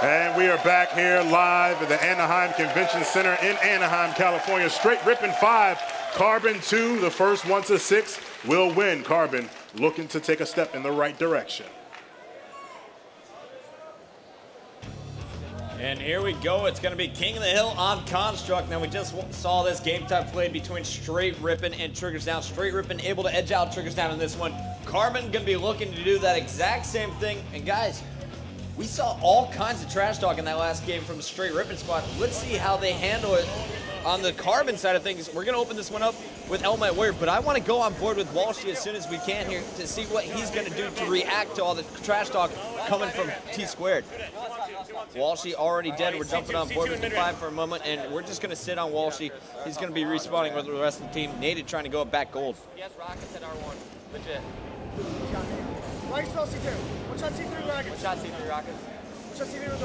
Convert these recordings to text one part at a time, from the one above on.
And we are back here live at the Anaheim Convention Center in Anaheim, California. Str8 Rippin 5, Carbon 2, the first 1 to 6 will win. Carbon looking to take a step in the right direction. And here we go. It's going to be King of the Hill on Construct. Now, we just saw this game time played between Str8 Rippin and Triggers Down. Str8 Rippin able to edge out Triggers Down in this one. Carbon going to be looking to do that exact same thing. And guys, we saw all kinds of trash talk in that last game from the Str8 Rippin squad. Let's see how they handle it on the Carbon side of things. We're going to open this one up with El Might Warrior, but I want to go on board with Walshy as soon as we can here to see what he's going to do to react to all the trash talk coming from Tsquared. Walshy already dead. We're jumping on board with the 5 for a moment, and we're just going to sit on Walshy. He's going to be respawning with the rest of the team. Naded trying to go back gold. He has rockets at R1. Legit. Why spell C2? One shot C3 rockets. One shot C3 rockets.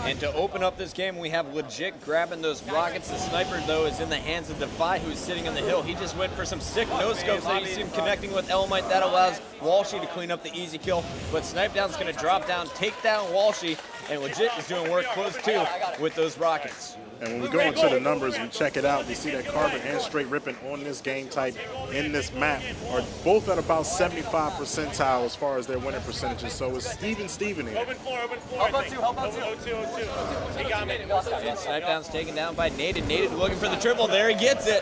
And to open up this game, we have legit grabbing those rockets. The sniper, though, is in the hands of Defy, who's sitting on the hill. He just went for some sick no-scopes that you see him connecting with El Might. That allows Walshy to clean up the easy kill. But Snipedown's going to drop down, take down Walshy, and legit is doing work close, too, with those rockets. And when we go into the numbers and check it out, we see that Carbon and Str8 Rippin on this game type in this map are both at about 75 percentile as far as their winning percentages. So it's Steven here. Open floor, help out 2, help out 2. 0-2. He got me. And Snipedown's taken down by Naded. Naded looking for the triple. There he gets it.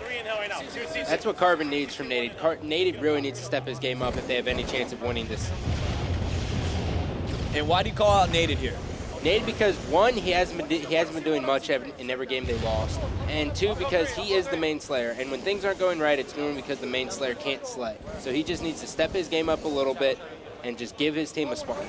3 in hell right now. 2. That's what Carbon needs from Naded. Naded really needs to step his game up if they have any chance of winning this. And why do you call out Naded here? Naded because, one, he hasn't been doing much in every game they lost, and 2, because he is the main slayer, and when things aren't going right, it's normally because the main slayer can't slay. So he just needs to step his game up a little bit and just give his team a spark.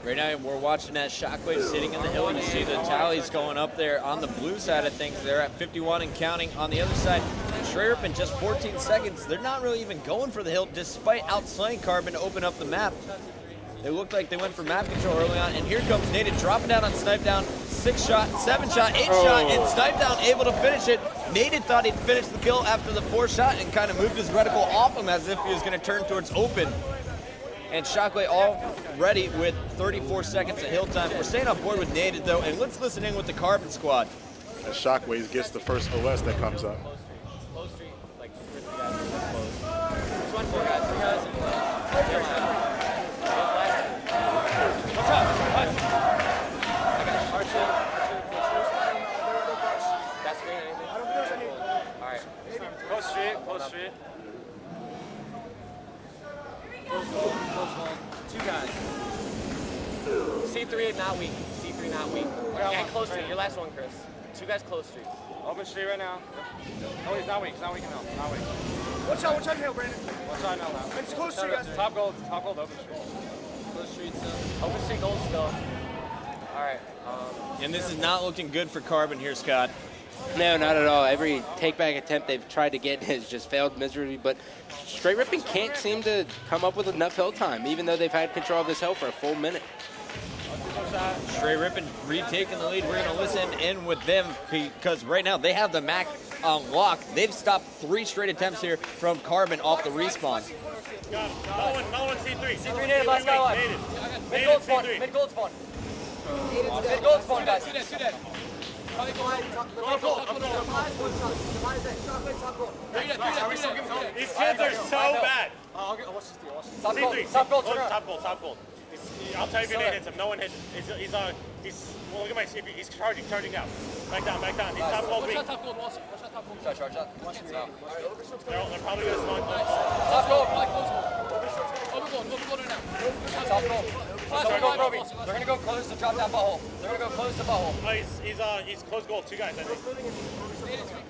Right now, we're watching that Shockwave sitting in the hill. You see the tallies going up there on the blue side of things. They're at 51 and counting. On the other side, Str8 Rippin just 14 seconds. They're not really even going for the hill, despite outslaying Carbon to open up the map. They looked like they went for map control early on, and here comes Naded dropping down on Snipedown. 6 shot, 7 shot, 8 shot, and Snipedown able to finish it. Naded thought he'd finish the kill after the 4th shot and kind of moved his reticle off him as if he was going to turn towards open. And Shockwave already with 34 seconds of hill time. We're staying on board with Naded though, and let's listen in with the Carbon squad. And Shockwave gets the first OS that comes up. Close street, like 3 guys. Close. 1 4 guys, 3 guys. What's up? I got Archer. That's green, anything? I don't think there's anything. Alright. Close street, close street. Close goal. 2 guys. C3 not weak. C3 not weak. And close street. Your last one, Chris. 2 guys close street. Open street right now. Oh, he's not weak. He's not weak enough. Not weak. Watch out hill, Brandon. Watch out now. It's close street, guys. Top gold, open street. Close street still. Open street gold still. Alright. And this is not looking good for Carbon here, Scott. No, not at all. Every take-back attempt they've tried to get has just failed miserably, but Str8 Rippin can't seem to come up with enough hill time, even though they've had control of this hill for a full minute. Str8 Rippin retaking the lead. We're going to listen in with them because right now they have the Mac on lock. They've stopped 3 straight attempts here from Carbon off the respawn. Another one C3. C3 native, last guy alive. Mid gold spawn, mid gold spawn. Mid gold spawn, guys. 2 dead. These kids are so bad. Top gold. I'll tell you if your name hits him. No one hits him. Well, look at my CP. He's charging now. Back down. He's top gold weak. Top gold, Walshy. Watch that top gold. Charge that. They're probably going to spawn close. Top gold. Over gold right now. Top gold. They're going to go close to drop that butthole. They're going to go close to butthole. Oh, he's close gold. 2 guys, I think.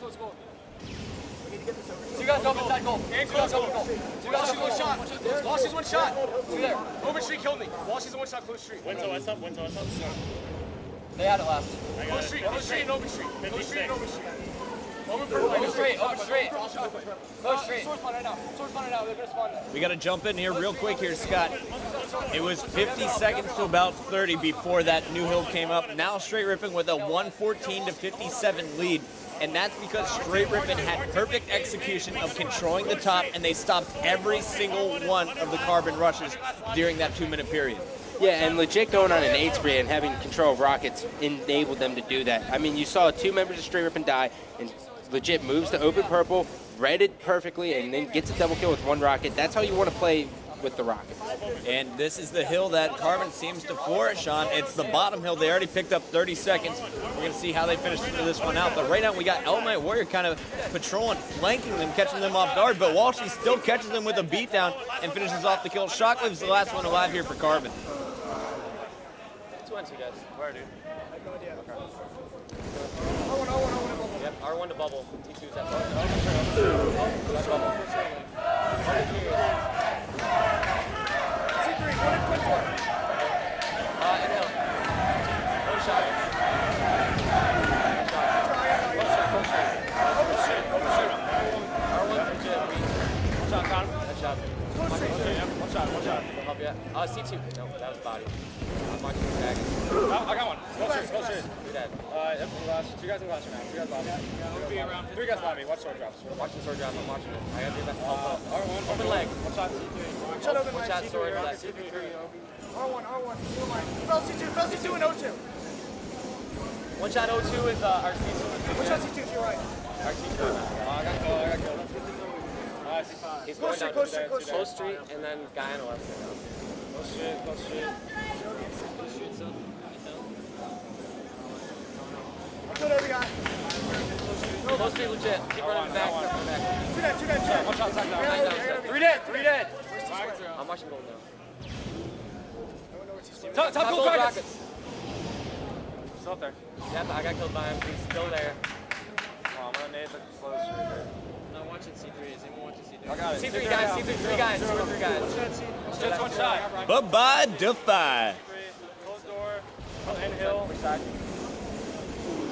Close gold. 2 guys open side gold. And close open gold. 2 guys open 1 shot. Walshy's 1 shot. 2 there. Open street killed me. Walshy's a 1 shot close street. Wins OS up. They had it last. Close street and open street. Close street and open street. Open straight. Close straight. Source spawn right now. They're going to spawn now. We got to jump in here real quick here, Scott. It was 50 seconds to about 30 before that new hill came up. Now Str8 Rippin with a 114 to 57 lead. And that's because Str8 Rippin had perfect execution of controlling the top, and they stopped every single one of the Carbon rushes during that 2-minute period. Yeah, and legit going on an 8 spree and having control of rockets enabled them to do that. I mean, you saw 2 members of Str8 Rippin die, and legit moves to open purple, read it perfectly, and then gets a double kill with 1 rocket. That's how you want to play with the rocket. And this is the hill that Carbon seems to flourish on. It's the bottom hill. They already picked up 30 seconds. We're going to see how they finish this one out. But right now we got Element Warrior kind of patrolling, flanking them, catching them off guard. But Walshy still catches them with a beatdown and finishes off the kill. Shockwave's the last one alive here for Carbon. 2 and 2 guys. Where, dude? I have no idea. Okay. R1. Yep, R1 to bubble. T2's at bubble. That's bubble. C3, go to quick door. Inhale. One shot. R1 for Jim. One shot, Con. Good shot. One shot. Don't help yet. C2. No, that was body. I'm watching the tag. I got one. Go straight. You're dead. Yep, last. 2 guys in glass right now. 2 guys lobby. It'll be around 3 guys lobby. Watch sword drops. Watching sword drops. I'm watching it. I gotta do that. R1. Open leg. One shot. C3. Shut open One leg. shot C3. sword. C3. R1. Fell C2 and O2. One shot O2 is RC2. One shot C2 to your right. RC2. I got killed. He's going down. Close street and then guy on the left. Close street. Killed every guy. Close street legit. Keep running back. Two dead. One shot, side down. 3 dead. I'm watching gold now. Top gold rockets. Still up there. Yeah, I got killed by him. He's still there. I'm gonna nade the close street there. I'm watching C3. Is anyone watching C3? I got it. C3 guys. 3 guys. Just one shot. Bye-bye, Defy. Close door. In hill. Which side?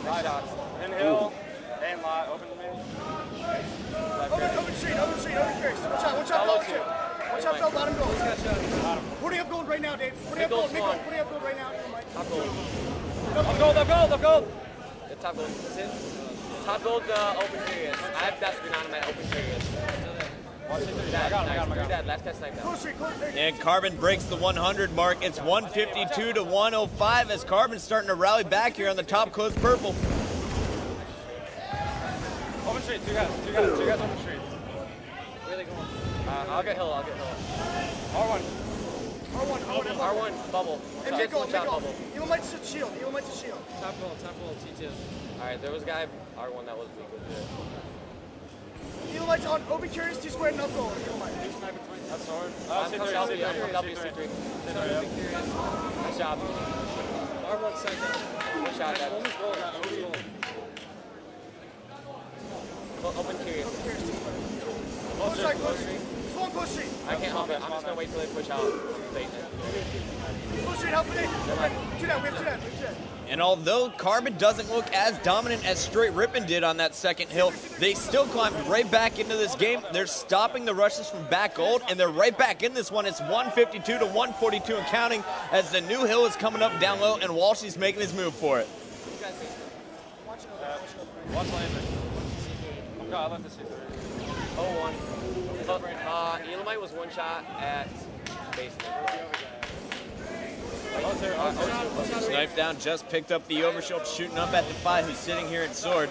Nice shots. In hill. And lot. Open to me. Open street. One shot. One shot fell bottom gold. Putting up gold right now, Dave. Putting up gold right now. Top gold. Up gold. Good top gold. That's it. Top gold, open curious. I have that's been on him at open curious. I got him. Last guy sniped down. Close street. And Carbon breaks the 100 mark. It's 152 to 105 as Carbon's starting to rally back here on the top close purple. Open street, 2 guys open street. Where are they going? I'll get hill. R1, bubble. And mid gold. Evil Might's a shield. Top goal, T2. Alright, there was a guy, R1, that was weak legit. Evil Might's on open curious, Tsquared and up gold. Evil Might. That's sword. I'm WC3. Nice job. R1 side down. One shot. Almost goal. Open curious. Close street. Spawn close street. I can't help it. I'm just gonna wait till they push out. Close street, help it. We have two down. And although Carbon doesn't look as dominant as Str8 Rippin did on that second hill, they still climbed right back into this game. They're stopping the rushes from back gold, and they're right back in this one. It's 152 to 142 and counting as the new hill is coming up down low, and Walshy's making his move for it. Watch laser. Oh god, I left the C3. 0-1. Elamite was one shot at basement. Snipedown just picked up the overshield, shooting up at Defy, who's sitting here at sword.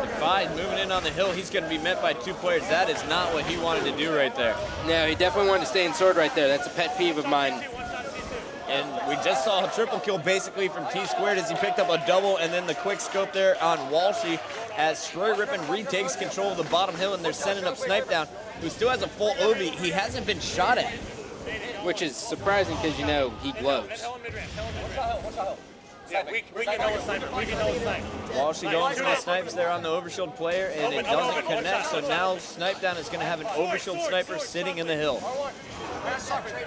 Defy moving in on the hill. He's going to be met by 2 players. That is not what he wanted to do right there. No, he definitely wanted to stay in sword right there. That's a pet peeve of mine. And we just saw a triple kill basically from Tsquared as he picked up a double, and then the quick scope there on Walshy as Str8 Rippin retakes control of the bottom hill, and they're sending up Snipedown, who still has a full OV. He hasn't been shot at. Which is surprising because, you know, he glows. Walshy going for the snipes there on the overshield player, and it doesn't connect, so now Snipedown is going to have an overshield sniper sitting in the hill.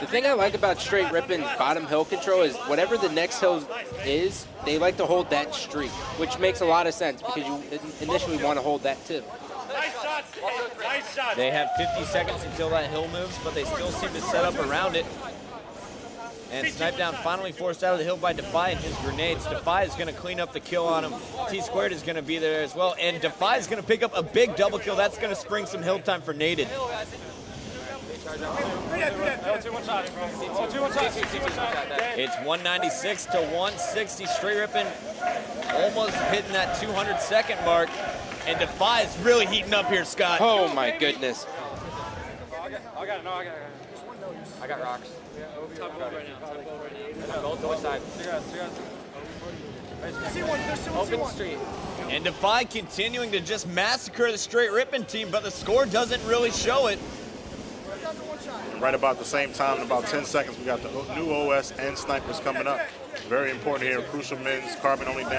The thing I like about Str8 Rippin's bottom hill control is whatever the next hill is, they like to hold that streak, which makes a lot of sense because you initially want to hold that too. Nice shot. They have 50 seconds until that hill moves, but they still seem to set up around it. And Snipedown finally forced out of the hill by Defy and his grenades. Defy is going to clean up the kill on him. Tsquared is going to be there as well. And Defy is going to pick up a big double kill. That's going to spring some hill time for Naded. It's 196 to 160. Str8 Rippin almost hitting that 200-second mark. And Defy is really heating up here, Scott. Oh my goodness. I got rocks. Top gold right now. Top gold right now. Gold to which side? Open street. And Defy continuing to just massacre the Str8 Rippin team, but the score doesn't really show it. Right about the same time, in about 10 seconds, we got the new OS and snipers coming up. Very important here. Crucial men's, Carbon only down.